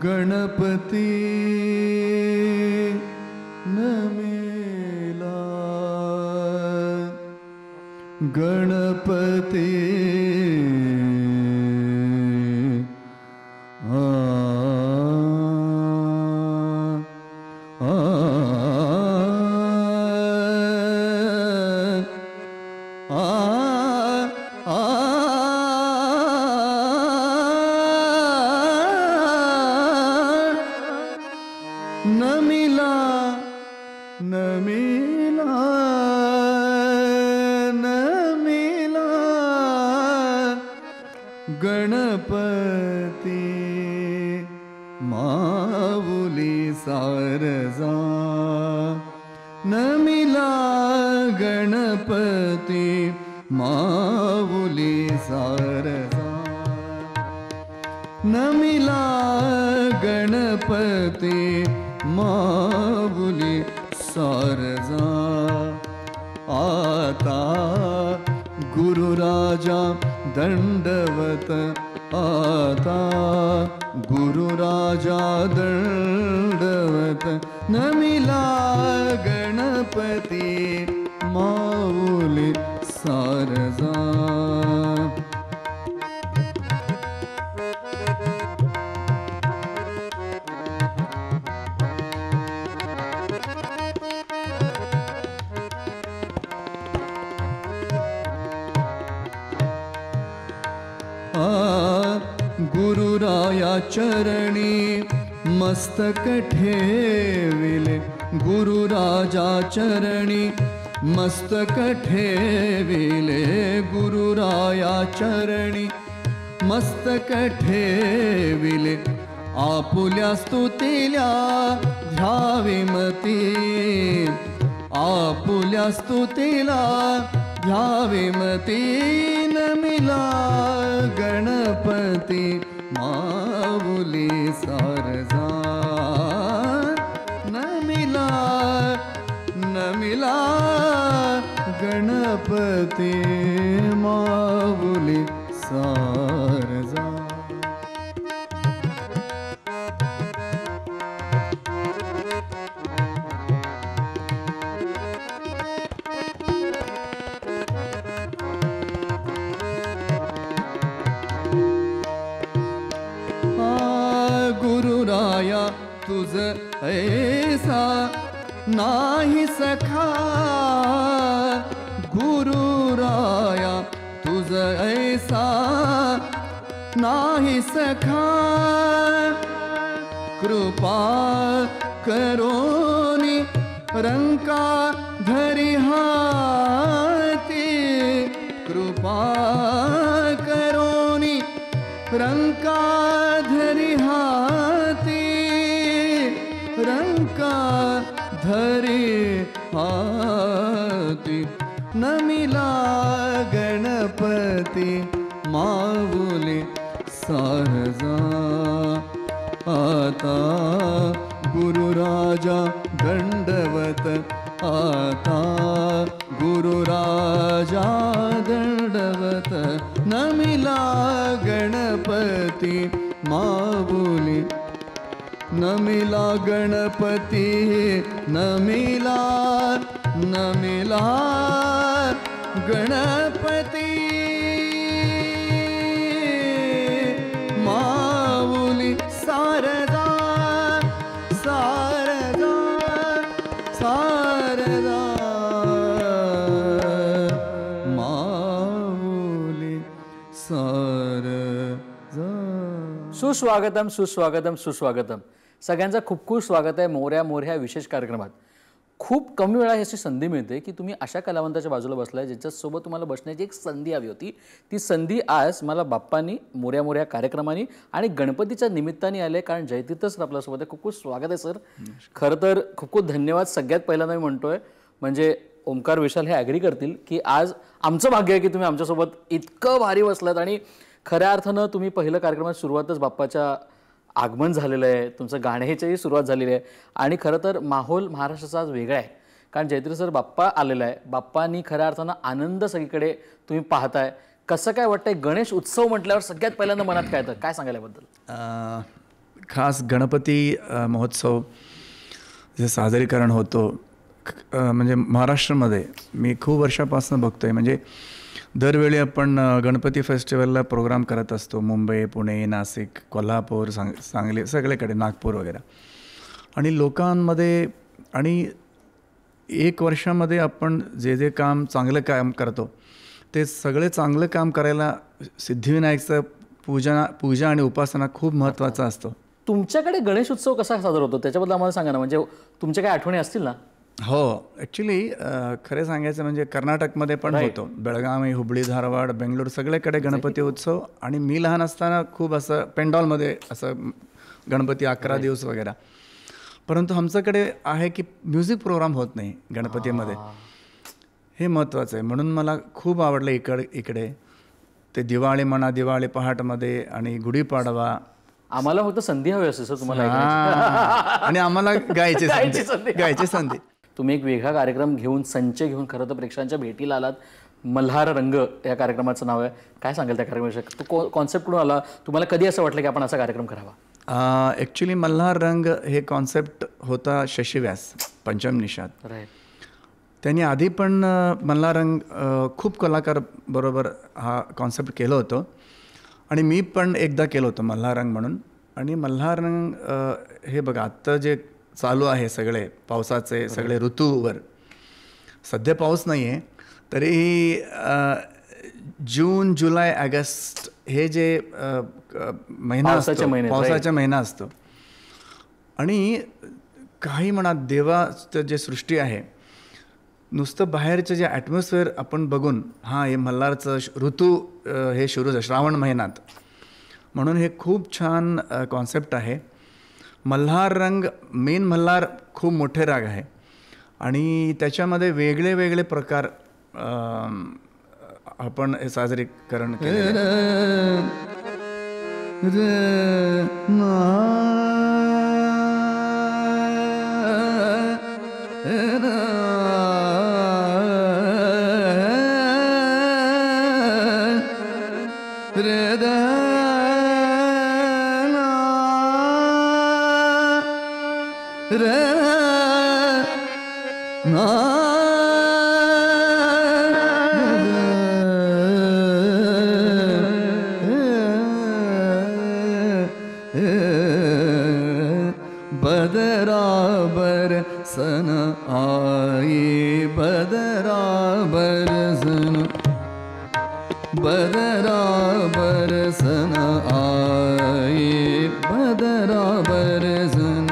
गणपती नमिला गणपती नमिला नमिला नमिला गणपती माऊली Sharjah नमिला Ganpati माऊली Sharjah नमिला Ganpati माऊली Sharjah आता गुरुराजा दंडवत आता गुरुराजा दंडवत नमिला गणपती माऊली सारजा गुरुराया चरणी मस्तक ठेविले गुरुराजा चरणी मस्तक ठेविले गुरुराया चरणी मस्तक ठेविले आपुल्या स्तुतील्या ध्याविमती आपुल्या स्तुतीला ध्याविमती नमिला गणपती माऊली सारजा नमिला नमिला गणपती माऊली सारजा गुरुराया तुझ ऐसा नाही सखा गुरुराया तुझ ऐसा नाही सखा कृपा करोनी रंका धरी हाती कृपा करोनी रंका धरी हाती रंका धरी हाती नमिला गणपती माऊली सारजा आता गुरुराजा दंडवत आता गुरुराजा दंडवत नमिला गणपती माऊली नमिला गणपती नमिला नमिला गणपती माऊली सारदा सारदा सारदा माऊली सारदा सुस्वागतम सुस्वागतम सुस्वागतम सगळ्यांचं खूप खूप स्वागत आहे मोऱ्या मोऱ्या विशेष कार्यक्रमात. खूप कमी वेळा अशी संधी मिळते की तुम्ही अशा कलावंताच्या बाजूला बसलाय ज्याच्यासोबत तुम्हाला बसण्याची एक संधी हवी होती. ती संधी आज मला बाप्पांनी मोऱ्या मोऱ्या कार्यक्रमाने आणि गणपतीच्या निमित्ताने आले. कारण जयतीर्थ सर आपल्यासोबत आहे. खूप खूप स्वागत आहे सर. खरं तर खूप खूप धन्यवाद. सगळ्यात पहिल्यांदा मी म्हणतोय म्हणजे ओमकार विशाल हे ॲग्री करतील की आज आमचं भाग्य आहे की तुम्ही आमच्यासोबत इतकं भारी बसलात आणि खऱ्या अर्थानं तुम्ही पहिलं कार्यक्रमात सुरुवातच बाप्पाच्या आगमन झालेलं आहे. तुमचं गाण्याचीही सुरुवात झालेली आहे आणि खरं तर माहोल महाराष्ट्राचा आज वेगळा आहे. कारण जयतीर्थ सर बाप्पा आलेला आहे. बाप्पांनी खऱ्या अर्थानं आनंद सगळीकडे तुम्ही पाहताय. कसं काय वाटतंय गणेश उत्सव म्हटल्यावर सगळ्यात पहिल्यांदा मनात काय येतं? काय सांगायला याबद्दल? खास गणपती महोत्सव जे साजरीकरण होतो म्हणजे महाराष्ट्रामध्ये मी खूप वर्षापासून बघतो आहे. म्हणजे दरवेळी आपण गणपती फेस्टिवलला प्रोग्राम करत असतो. मुंबई, पुणे, नाशिक, कोल्हापूर, सांगली सगळीकडे, नागपूर वगैरे. आणि लोकांमध्ये आणि 1 वर्षामध्ये आपण जे जे चांगलं काम करतो ते सगळे चांगलं काम करायला सिद्धिविनायकचं पूजा आणि उपासना खूप महत्त्वाचा असतो. तुमच्याकडे गणेश उत्सव कसा साजरा होतो त्याच्याबद्दल आम्हाला सांगा ना. म्हणजे तुमच्या काही आठवणी असतील ना. हो, ॲक्च्युली खरं सांगायचं म्हणजे कर्नाटकमध्ये पण होतो. बेळगावी, हुबळी, धारवाड, बेंगळूर सगळीकडे गणपती उत्सव. आणि मी लहान असताना खूप असं पेंडॉलमध्ये असं गणपती 11 दिवस वगैरे. परंतु आमच्याकडे आहे की म्युझिक प्रोग्राम होत नाही गणपतीमध्ये. हे महत्त्वाचं आहे. म्हणून मला खूप आवडलं इकडे ते दिवाळी म्हणा, दिवाळी पहाटमध्ये आणि गुढीपाडवा. आम्हाला फक्त संधी हवी असते सर तुम्हाला. आणि आम्हाला गायची संधी. तुम्ही एक वेगळा कार्यक्रम घेऊन, संच घेऊन खरं तर प्रेक्षकांच्या भेटीला आलात. मल्हार रंग या कार्यक्रमाचं नाव आहे. काय सांगाल त्या कार्यक्रमाविषयी? तो कॉन्सेप्ट कुठून आला? तुम्हाला कधी असं वाटलं की आपण असा कार्यक्रम करावा? ॲक्च्युली मल्हार रंग हे कॉन्सेप्ट होता शशी व्यास, पंचम निषाद. त्यांनी आधी पण मल्हार रंग खूप कलाकार बरोबर हा कॉन्सेप्ट केलं होतं. आणि मी पण एकदा केलं होतं मल्हार रंग म्हणून. आणि मल्हार रंग हे बघा आत्ता जे चालू आहे सगळे पावसाचे सगळे ऋतूवर. सध्या पाऊस नाही आहे तरीही जून, जुलै, ऑगस्ट हे जे महिना असतो, पावसाचा महिना असतो. आणि काही म्हणा देवाचं जे सृष्टी आहे, नुसतं बाहेरचं जे ॲटमॉस्फिअर आपण बघून हे मल्हारचं ऋतू हे सुरू आहे श्रावण महिन्यात. म्हणून हे खूप छान कॉन्सेप्ट आहे. मल्हार रंग मेन मल्हार खूप मोठे राग आहे आणि त्याच्यामध्ये वेगळे वेगळे प्रकार आपण हे साजरीकरण केले. बदराबर सन आई बदराबर सन, बदराबर सन आई बदराबर सन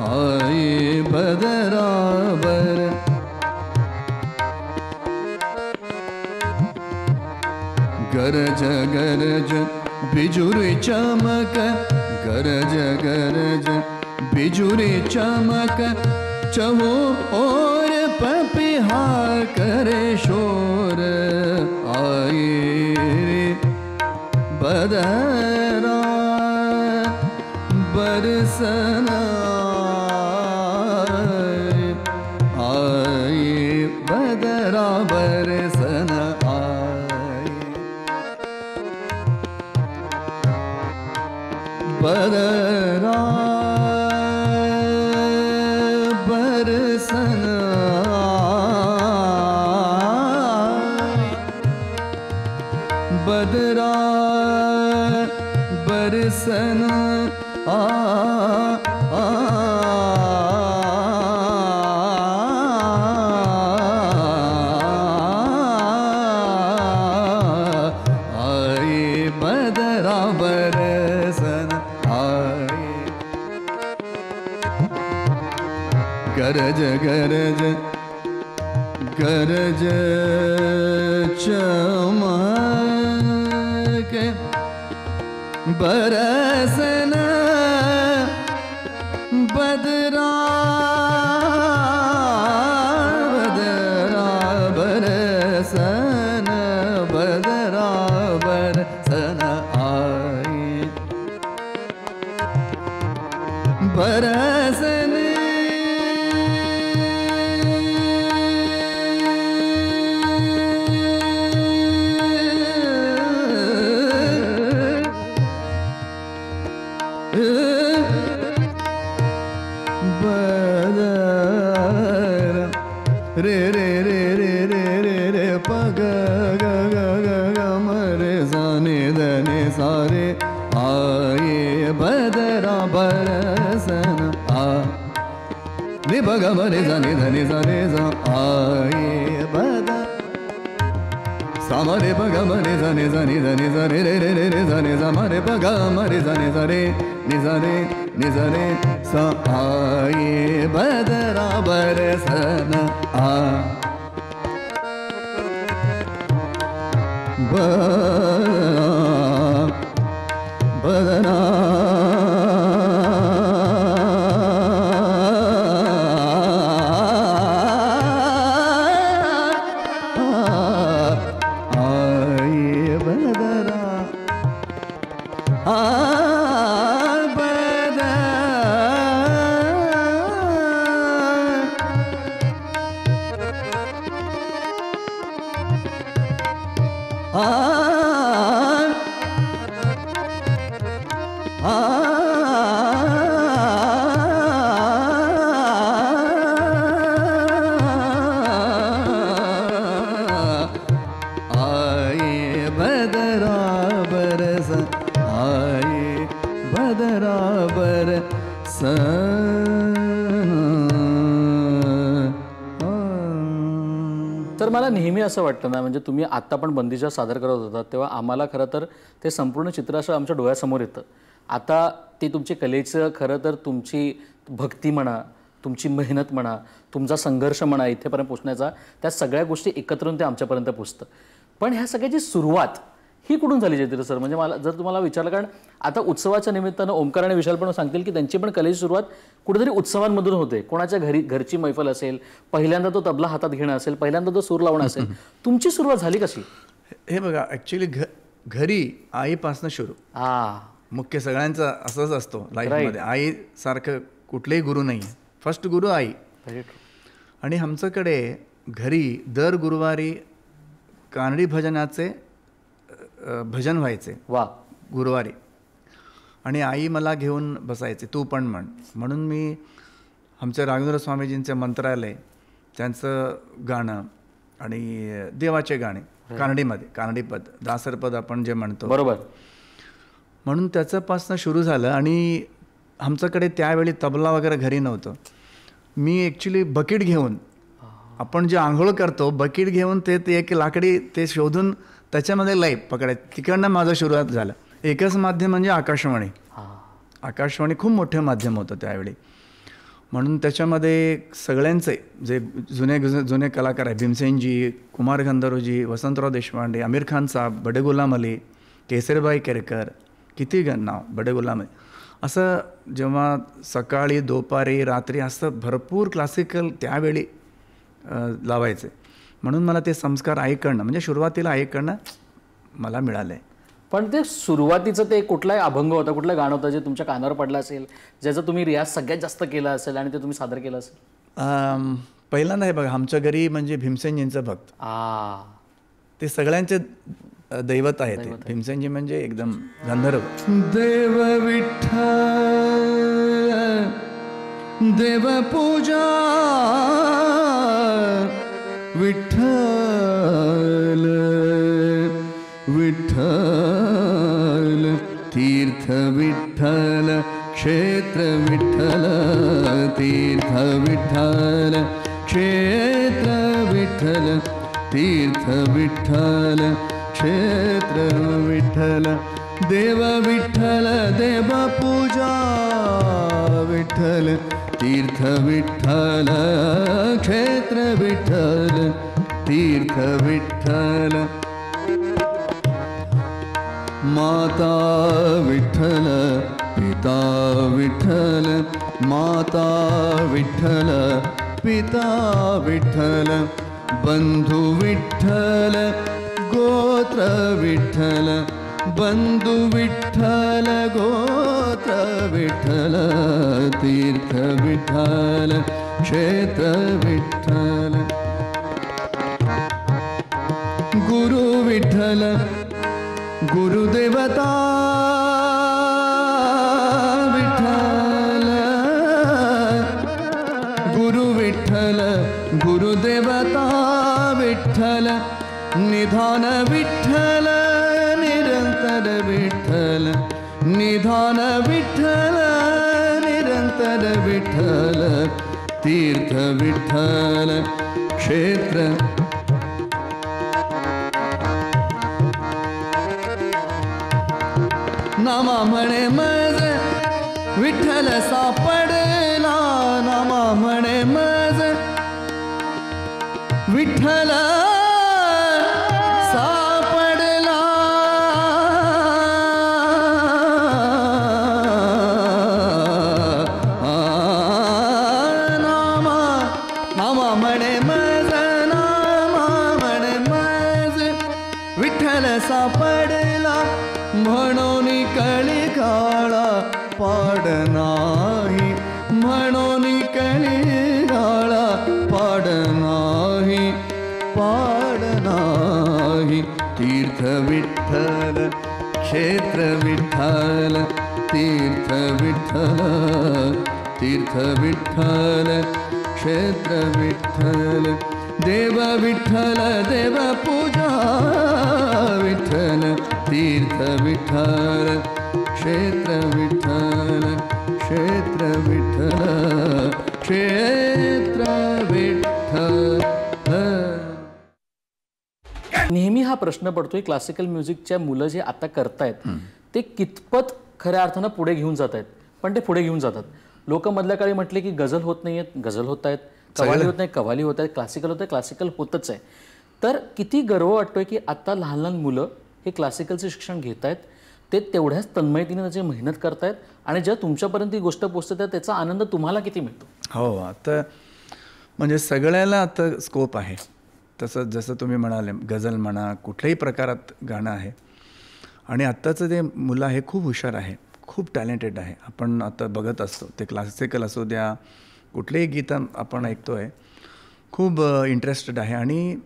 आई बदराबर. गरज गरज बिजुरी चमक, गरज गरज बिजुरी चमक, चहु और पपिहा करे शोर आई बदरा बरसना आई बदरा बरसना आई बदरा बरसना बदरा बरसना आई बदरा बरसना आई. गरज गरज गरज चमक, बरसन बदरा बदरा बरसन बदरा बरसन आई बरसन बरसन रे बग मरे जाने धने जाने जा आए बदरा सामरे बग मरे जाने जाने धने जाने रे रे रे रे जाने जा मरे बग मरे जाने जाने निजारे सा आए बदरा बरसन बदरा तर मला नेहमी असं वाटतं ना, म्हणजे तुम्ही आत्ता पण बंदिशा सादर करत होता तेव्हा आम्हाला खरं तर ते संपूर्ण चित्र असं आमच्या डोळ्यासमोर येतं. आता ते तुमचे कलेचं खरं तर तुमची भक्ती म्हणा, तुमची मेहनत म्हणा, तुमचा संघर्ष म्हणा इथेपर्यंत पोचण्याचा, त्या सगळ्या गोष्टी एकत्र येऊन ते आमच्यापर्यंत पोचतं. पण ह्या सगळ्याची सुरुवात ही कुठून झाली जयतीर्थ सर? म्हणजे मला जर तुम्हाला विचारलं, कारण आता उत्सवाच्या निमित्तानं ओमकार आणि विशाल पण सांगतील की त्यांची पण कलेची सुरुवात कुठेतरी उत्सवांमधून होते. कोणाच्या घरची मैफल असेल, पहिल्यांदा तो तबला हातात घेणं असेल, पहिल्यांदा तो सूर लावणं असेल, तुमची सुरुवात झाली कशी? हे बघा, ॲक्च्युली घरी आईपासून सुरू. मुख्य सगळ्यांचा असंच असतो लाईफमध्ये, आईसारखं कुठलेही गुरु नाही आहे. फर्स्ट गुरु आई. आणि आमच्याकडे घरी दर गुरुवारी कानडी भजनाचे भजन व्हायचे. वा. गुरुवारी. आणि आई मला घेऊन बसायचे, तू पण म्हणून मी आमच्या राघवेंद्र स्वामीजींचे मंत्रालय, त्यांचं गाणं आणि देवाचे गाणे कानडीमध्ये, कानडीपद, दासरपद आपण जे म्हणतो, बरोबर, म्हणून त्याच्यापासून सुरू झालं. आणि आमच्याकडे त्यावेळी तबला वगैरे घरी नव्हतं. मी ॲक्च्युली बकेट घेऊन, आपण जे आंघोळ करतो बकेट घेऊन ते एक लाकडी ते शोधून त्याच्यामध्ये लाईव्ह पकडायचं, तिकडनं माझं सुरुवात झालं. एकच माध्यम म्हणजे आकाशवाणी. आकाशवाणी खूप मोठं माध्यम होतं त्यावेळी. म्हणून त्याच्यामध्ये सगळ्यांचे जे जुने कलाकार आहे, भीमसेनजी, कुमार गंधर्वजी, वसंतराव देशपांडे, आमिर खान साहेब, बडे गुलाम अली, केसरबाई केरकर, किती नाव, बडे गुलाम अली, असं जेव्हा सकाळी दुपारी रात्री असं भरपूर क्लासिकल त्यावेळी लावायचे. म्हणून मला ते संस्कार आईकडनं, म्हणजे सुरुवातीला आईकडनं मला मिळाले. पण ते सुरुवातीचं ते कुठलाही अभंग होता, कुठलं गाणं होतं जे तुमच्या कानावर पडलं असेल, ज्याचा तुम्ही रियाज सगळ्यात जास्त केला असेल आणि ते तुम्ही सादर केलं असेल? पहिल्यांदा हे बघा, आमच्या घरी म्हणजे भीमसेनजींचं भक्त. ते सगळ्यांचे दैवत आहे. ते भीमसेनजी म्हणजे एकदम गंधर्व. देव विठ्ठल देव पूजा विठ्ठल विठ्ठल तीर्थ विठ्ठल क्षेत्र विठ्ठल तीर्थ विठ्ठल क्षेत्र विठ्ठल तीर्थ विठ्ठल क्षेत्र विठ्ठल देव विठ्ठल देव पूजा विठ्ठल तीर्थ विठ्ठल क्षेत्र विठ्ठल तीर्थ विठ्ठल माता विठ्ठल पिता विठ्ठल माता विठ्ठल पिता विठ्ठल बंधु विठ्ठल गोत्र विठ्ठल बंधु विठ्ठल गोत्र विठ्ठल तीर्थ विठ्ठल क्षेत्र विठ्ठल गुरु विठ्ठल गुरुदेवता विठ्ठल गुरु विठ्ठल गुरुदेवता विठ्ठल निधान विठ्ठल निरंतर विठ्ठल निधान विठ्ठल विठ्ठल विठ्ठल तीर्थ विठ्ठल क्षेत्र नामा म्हणे मज विठ्ठल सापडला नामा म्हणे मज विठ्ठल सापडला नामा नामा म्हणे मज नामा म्हणे मज विठ्ठल सापडला म्हणून कळी काळा पाड नाही म्हणून कळी काळा पाड नाही पाड नाही तीर्थ विठ्ठल क्षेत्र विठ्ठल तीर्थ विठ्ठल तीर्थ विठ्ठल क्षेत्र विठ्ठल देव विठ्ठल देव पूजा विठ्ठल तीर्थ विठ्ठल क्षेत्र विठ्ठल क्षेत्र विठ्ठल क्षेत्र विठ्ठल. नेहमी हा प्रश्न पडतोय क्लासिकल म्युझिकच्या मुलं जे आता करतायत ते कितपत खऱ्या अर्थानं पुढे घेऊन जात आहेत, पण ते पुढे घेऊन जातात. लोक मधल्या काळी म्हटले की गझल होत नाहीयेत, गझल होत आहेत, कव्वाली होत नाही, कव्वाली होत आहेत, क्लासिकल होत आहे, क्लासिकल होतच आहे. तर किती गर्व वाटतोय की आता लहान लहान मुलं हे क्लासिकलचं शिक्षण घेत आहेत, ते तेवढ्याच तन्मयतीने त्याची मेहनत करतायत आणि ज्या तुमच्यापर्यंत ही गोष्ट पोहोचते त्याचा आनंद तुम्हाला किती मिळतो? हो, आता म्हणजे सगळ्याला आता स्कोप आहे. तसं जसं तुम्ही म्हणाले गझल म्हणा कुठल्याही प्रकारात गाणं आहे आणि आत्ताचं ते मुलं आहे खूप हुशार आहे, खूप टॅलेंटेड आहे. आपण आता बघत असतो ते क्लासिकल असू द्या कुठलेही गीतं आपण ऐकतो आहे, खूप इंटरेस्टेड आहे आणि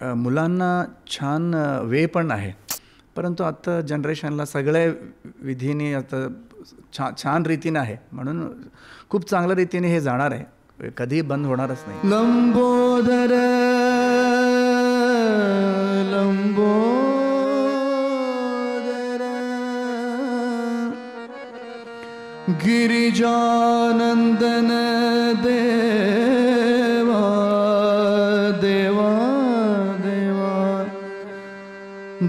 मुलांना छान वे पण आहे. परंतु आता जनरेशनला सगळ्या विधीने आता छान रीतीने आहे म्हणून खूप चांगल्या रीतीने हे जाणार आहे, कधी बंद होणारच नाही. लंबोदर लंबोदर गिरिजानंदन देवा देवा देवा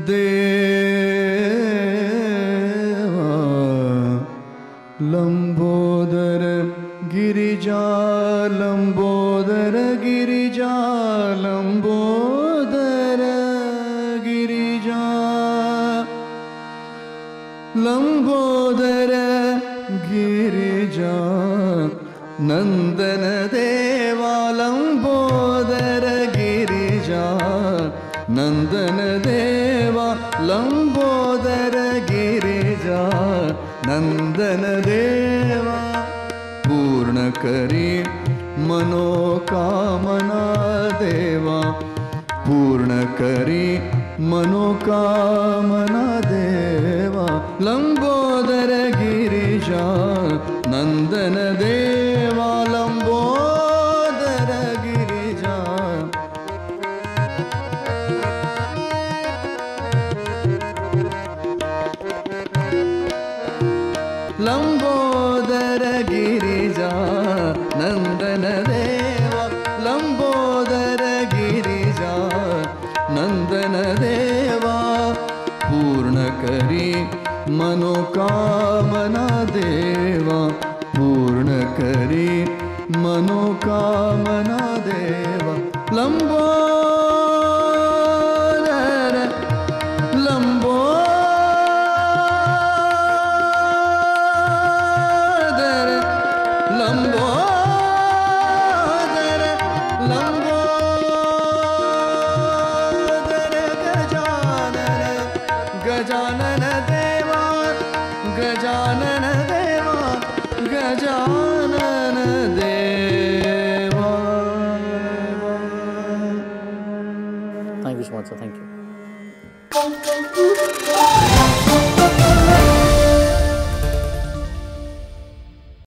देवा लंबोदर गिरिजा लंबोदर गिरिजा लंबोदर गिरिजा लंबोदर गिरिजा नंदन देवा लंबोदर गिरिजा नंदन देवा लंबोदर गिरिजा नंदन देवा पूर्ण करी मनोकामना देवा पूर्ण करी मनोकामना देवा लंबोदर गिरिजा नंदन देवा लंबोदर गिरिजा लंबोदर गिरिजा नंदन देवा लंबोदर गिरिजा नंदन देवा पूर्ण करी मनोकामना देवा पूर्ण करी मनोकामना देवा लंबोदर लंबोदर लंबोदर लंबोदर गजानन गजानन देवा गजानन देवा गजानन